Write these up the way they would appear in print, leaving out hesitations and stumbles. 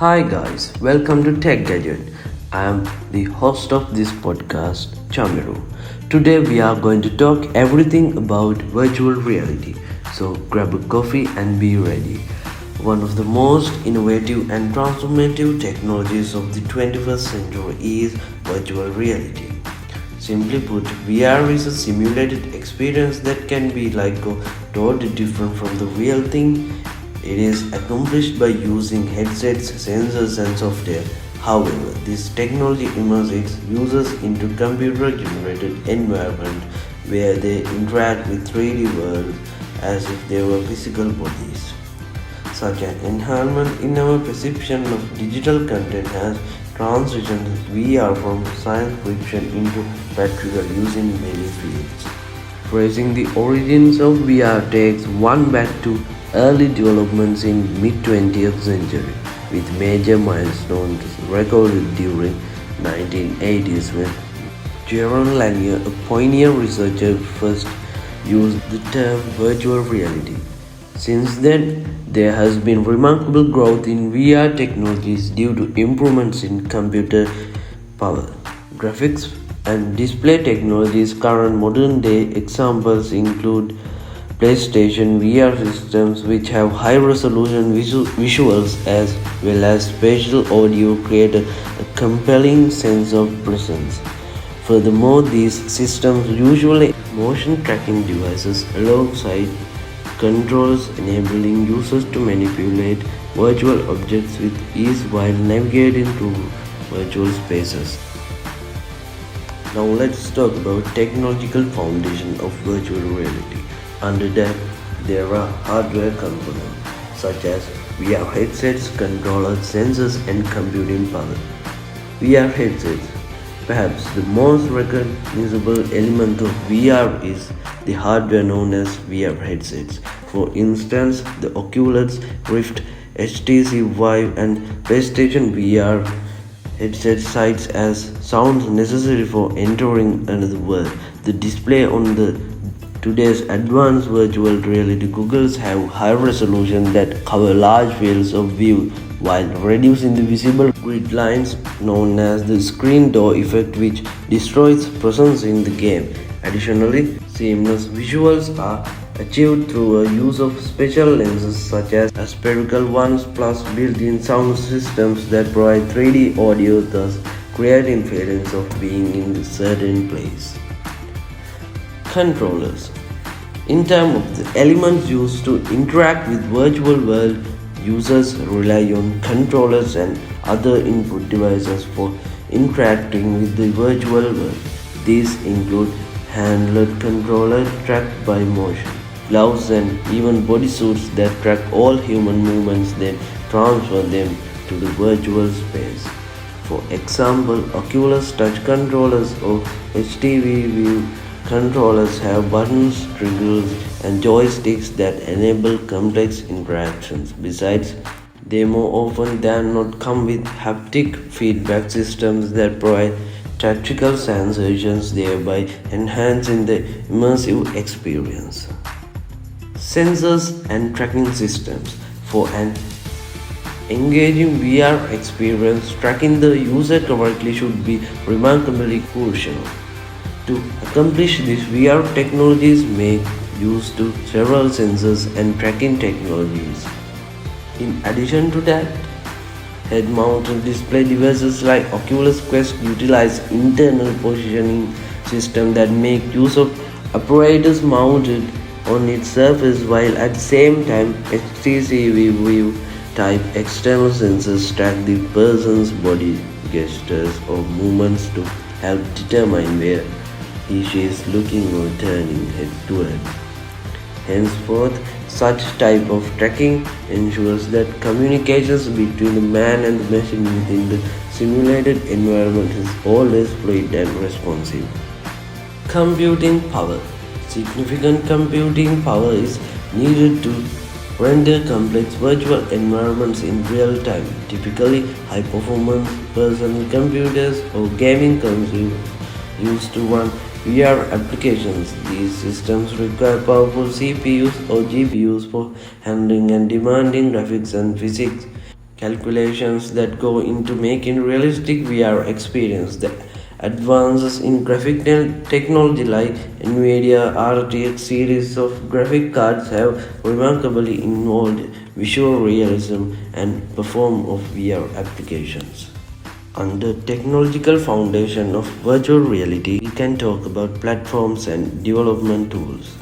Hi guys, welcome to Tech Gadget. I am the host of this podcast, Chamiru. Today we are going to talk everything about virtual reality. So grab a coffee and be ready. One of the most innovative and transformative technologies of the 21st century is virtual reality. Simply put, VR is a simulated experience that can be totally different from the real thing. It is accomplished by using headsets, sensors, and software. However, this technology immerses its users into computer-generated environment where they interact with 3D worlds as if they were physical bodies. Such an enhancement in our perception of digital content has transitioned VR from science fiction into practical use in many fields. Tracing the origins of VR takes one back to early developments in mid-20th century, with major milestones recorded during 1980s when Jaron Lanier, a pioneer researcher, first used the term virtual reality. Since then, there has been remarkable growth in VR technologies due to improvements in computer power, graphics, and display technologies. Current modern day examples include PlayStation VR systems, which have high resolution visuals as well as spatial audio, create a compelling sense of presence. Furthermore, these systems usually motion tracking devices alongside controls, enabling users to manipulate virtual objects with ease while navigating through virtual spaces. Now let's talk about technological foundation of virtual reality. Under that, there are hardware components such as VR headsets, controllers, sensors, and computing power. VR headsets. Perhaps the most recognizable element of VR is the hardware known as VR headsets. For instance, the Oculus Rift, HTC Vive, and PlayStation VR headset cites as sounds necessary for entering another world. The display on the today's advanced virtual reality goggles have high resolution that cover large fields of view while reducing the visible grid lines known as the screen door effect, which destroys presence in the game. Additionally, seamless visuals are achieved through a use of special lenses such as spherical ones plus built-in sound systems that provide 3D audio, thus creating feelings of being in a certain place. Controllers. In terms of the elements used to interact with virtual world, users rely on controllers and other input devices for interacting with the virtual world. These include handheld controller tracked by motion, gloves, and even bodysuits that track all human movements, then transfer them to the virtual space. For example, Oculus Touch controllers or HTC Vive controllers have buttons, triggers, and joysticks that enable complex interactions. Besides, they more often than not come with haptic feedback systems that provide tactile sensations, thereby enhancing the immersive experience. Sensors and tracking systems. For an engaging VR experience, tracking the user correctly should be remarkably crucial. To accomplish this, VR technologies make use to several sensors and tracking technologies. In addition to that, head-mounted display devices like Oculus Quest utilize internal positioning systems that make use of apparatus mounted on its surface, while at the same time HTC Vive type external sensors track the person's body gestures or movements to help determine where she is looking or turning head towards. Henceforth, Such type of tracking ensures that communications between the man and the machine within the simulated environment is always fluid and responsive. Computing power. Significant computing power is needed to render complex virtual environments in real time. Typically, high performance personal computers or gaming consoles used to run VR applications. These systems require powerful CPUs or GPUs for handling and demanding graphics and physics calculations that go into making realistic VR experience. The advances in graphic technology like NVIDIA RTX series of graphic cards have remarkably involved visual realism and perform of VR applications. Under technological foundation of virtual reality, we can talk about platforms and development tools.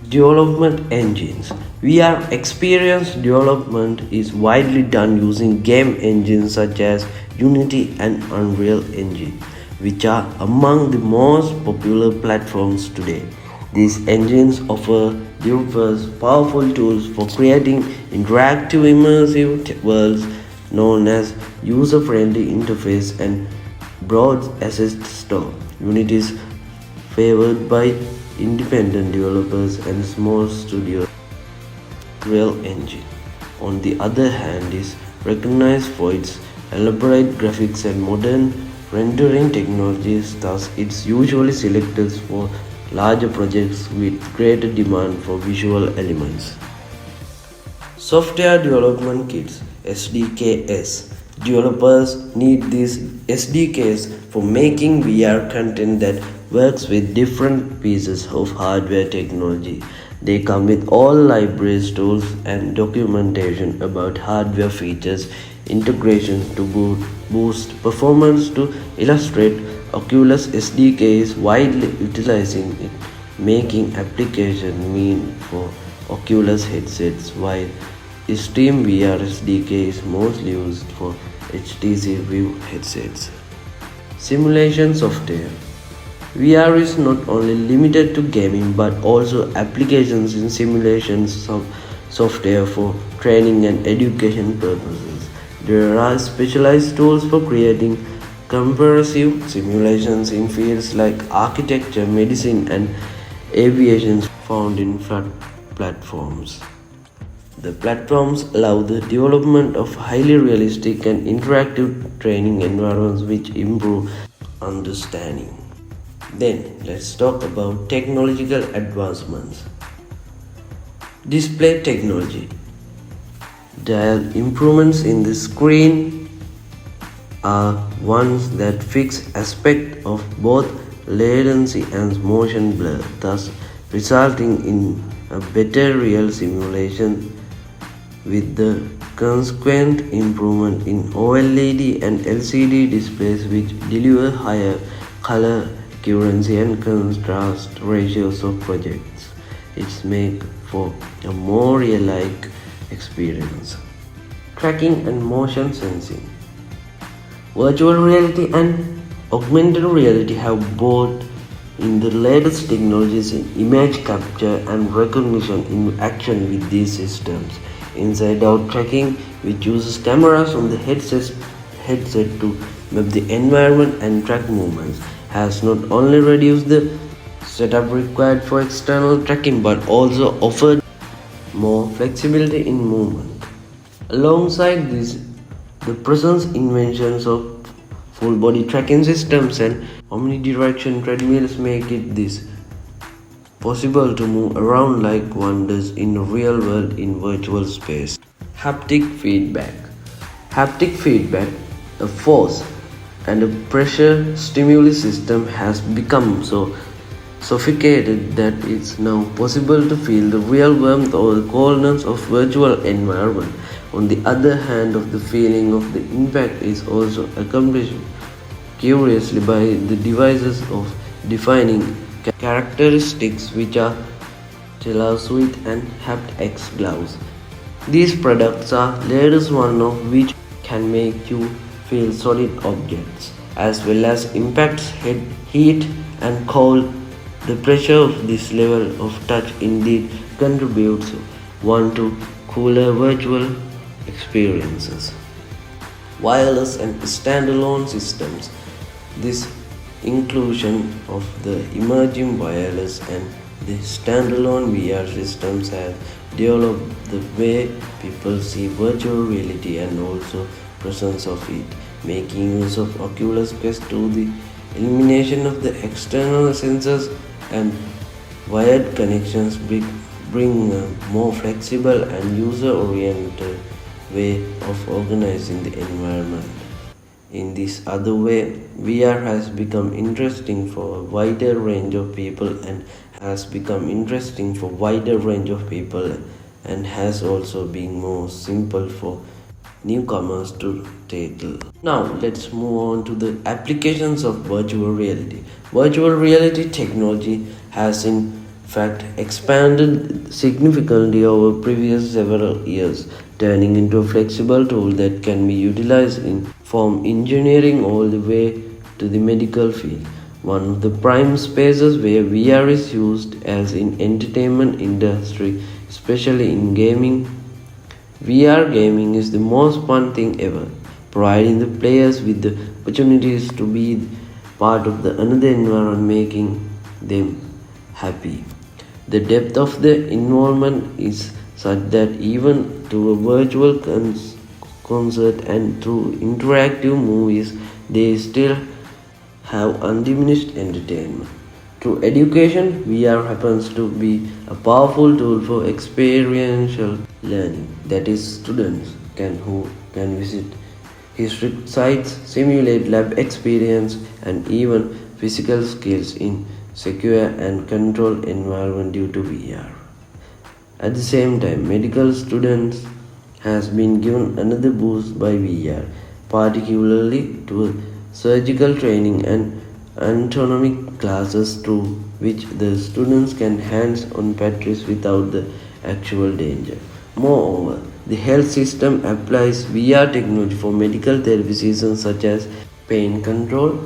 Development engines. VR experience development is widely done using game engines such as Unity and Unreal Engine, which are among the most popular platforms today. These engines offer developers powerful tools for creating interactive immersive worlds known as user-friendly interface and broad assist store. Unity is favored by independent developers and small studios. Unreal Engine, on the other hand, is recognized for its elaborate graphics and modern rendering technologies, thus it's usually selected for larger projects with greater demand for visual elements. Software Development Kits (SDKs). Developers need these SDKs for making VR content that works with different pieces of hardware technology. They come with all libraries, tools, and documentation about hardware features, integration to boost performance. To illustrate, Oculus SDK is widely utilizing it, making application mean for Oculus headsets, while Steam VR SDK is mostly used for HTC Vive headsets. Simulation software. VR is not only limited to gaming but also applications in simulations software for training and education purposes. There are specialized tools for creating comprehensive simulations in fields like architecture, medicine, and aviation found in platforms. The platforms allow the development of highly realistic and interactive training environments which improve understanding. Then let's talk about technological advancements. Display technology. The improvements in the screen are ones that fix aspect of both latency and motion blur, thus resulting in a better real simulation with the consequent improvement in OLED and LCD displays which deliver higher color accuracy and contrast ratios of projects. It's make for a more real-like experience. Tracking and motion sensing. Virtual reality and augmented reality have both in the latest technologies in image capture and recognition in action with these systems. Inside-out tracking, which uses cameras on the headset to map the environment and track movements, has not only reduced the setup required for external tracking but also offered more flexibility in movement. Alongside this, the present inventions of full body tracking systems and omnidirectional treadmills make it this possible to move around like one does in the real world in virtual space. Haptic feedback. Haptic feedback, a force and a pressure stimuli system, has become so sophisticated that it's now possible to feel the real warmth or the coldness of virtual environment. On the other hand, the feeling of the impact is also accomplished curiously by the devices of defining characteristics which are TeleSuite and HaptX gloves. These products are latest one of which can make you feel solid objects as well as impacts heat and cold. The pressure of this level of touch indeed contributes one to cooler virtual experiences. Wireless and standalone systems. This inclusion of the emerging wireless and the standalone VR systems have developed the way people see virtual reality and also presence of it, making use of Oculus Quest to the elimination of the external sensors and wired connections bring a more flexible and user-oriented way of organizing the environment. In this other way, VR has become interesting for a wider range of people and has also been more simple for newcomers to tackle. Now let's move on to the applications of virtual reality. Virtual reality technology has in fact expanded significantly over previous several years, turning into a flexible tool that can be utilized in from engineering all the way to the medical field. One of the prime spaces where VR is used as in entertainment industry, especially in gaming. VR gaming is the most fun thing ever, providing the players with the opportunities to be part of the another environment, making them happy. The depth of the involvement is such that even through a virtual concert and through interactive movies, they still have undiminished entertainment. Through education, VR happens to be a powerful tool for experiential learning. That is, students who can visit historic sites, simulate lab experience, and even physical skills in secure and controlled environment due to VR. At the same time, medical students has been given another boost by VR, particularly to surgical training and anatomic classes through which the students can hands-on practice without the actual danger. Moreover, the health system applies VR technology for medical therapy sessions such as pain control,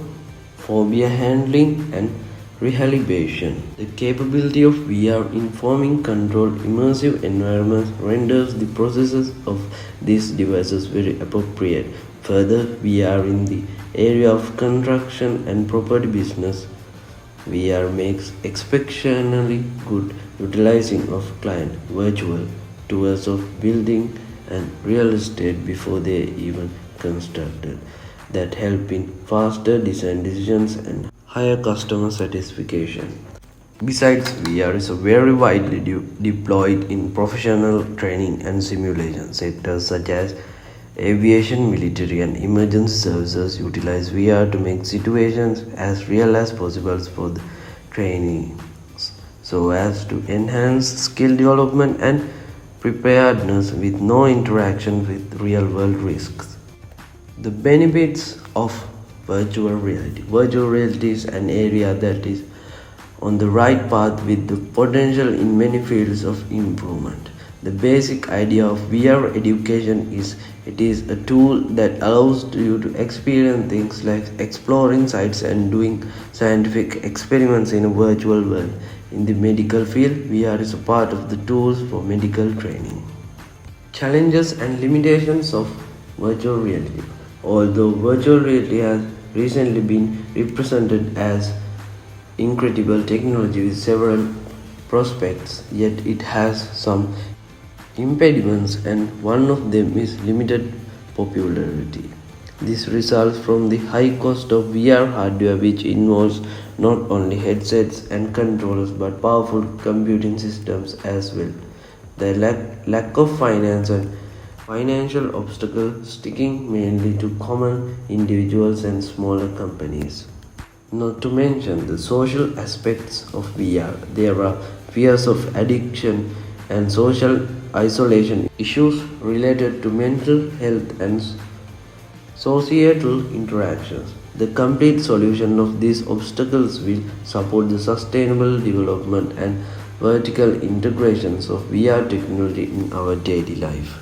phobia handling, and rehabilitation. The capability of VR in forming controlled immersive environments renders the processes of these devices very appropriate. Further, VR in the area of construction and property business. VR makes exceptionally good utilizing of client virtual tours of building and real estate before they even constructed that help in faster design decisions and higher customer satisfaction. Besides, VR is very widely deployed in professional training and simulation sectors such as aviation, military, and emergency services utilize VR to make situations as real as possible for the trainees, so as to enhance skill development and preparedness with no interaction with real world risks. The benefits of virtual reality. Virtual reality is an area that is on the right path with the potential in many fields of improvement. The basic idea of VR education is it is a tool that allows you to experience things like exploring sites and doing scientific experiments in a virtual world. In the medical field, VR is a part of the tools for medical training. Challenges and limitations of virtual reality. Although virtual reality has recently been represented as incredible technology with several prospects, yet it has some impediments, and one of them is limited popularity. This results from the high cost of VR hardware, which involves not only headsets and controllers but powerful computing systems as well. The lack of finance and financial obstacles sticking mainly to common individuals and smaller companies. Not to mention the social aspects of VR. There are fears of addiction and social isolation, issues related to mental health and societal interactions. The complete solution of these obstacles will support the sustainable development and vertical integrations of VR technology in our daily life.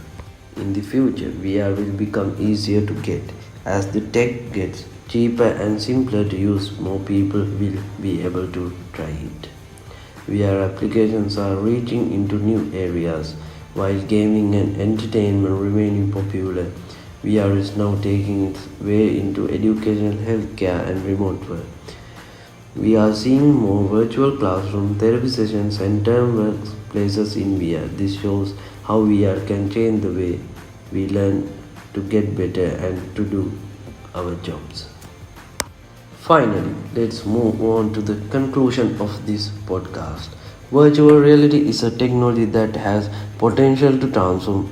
In the future, VR will become easier to get. As the tech gets cheaper and simpler to use, more people will be able to try it. VR applications are reaching into new areas. While gaming and entertainment remaining popular, VR is now taking its way into education, healthcare, and remote work. We are seeing more virtual classroom therapy sessions and term workplaces in VR. This shows how VR can change the way we learn to get better and to do our jobs. Finally, let's move on to the conclusion of this podcast. Virtual reality is a technology that has potential to transform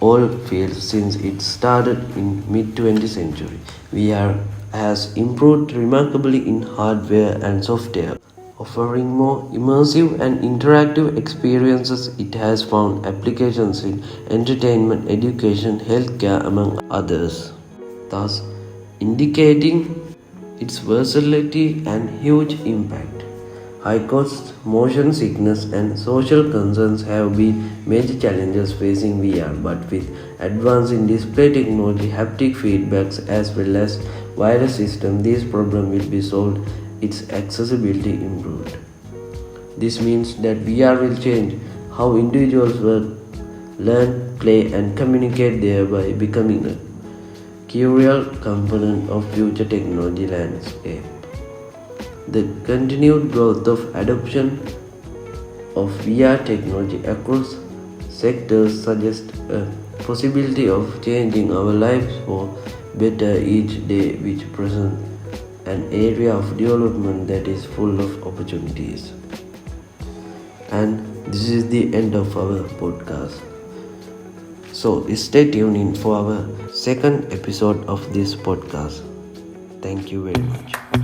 all fields since it started in mid 20th century. VR has improved remarkably in hardware and software, offering more immersive and interactive experiences. It has found applications in entertainment, education, healthcare, among others, thus indicating its versatility and huge impact. High costs, motion sickness, and social concerns have been major challenges facing VR, but with advance in display technology, haptic feedbacks, as well as wireless system, these problems will be solved, its accessibility improved. This means that VR will change how individuals work, learn, play, and communicate, thereby becoming a crucial component of future technology landscape. The continued growth of adoption of VR technology across sectors suggests a possibility of changing our lives for better each day, which presents an area of development that is full of opportunities. And this is the end of our podcast. So stay tuned in for our second episode of this podcast. Thank you very much.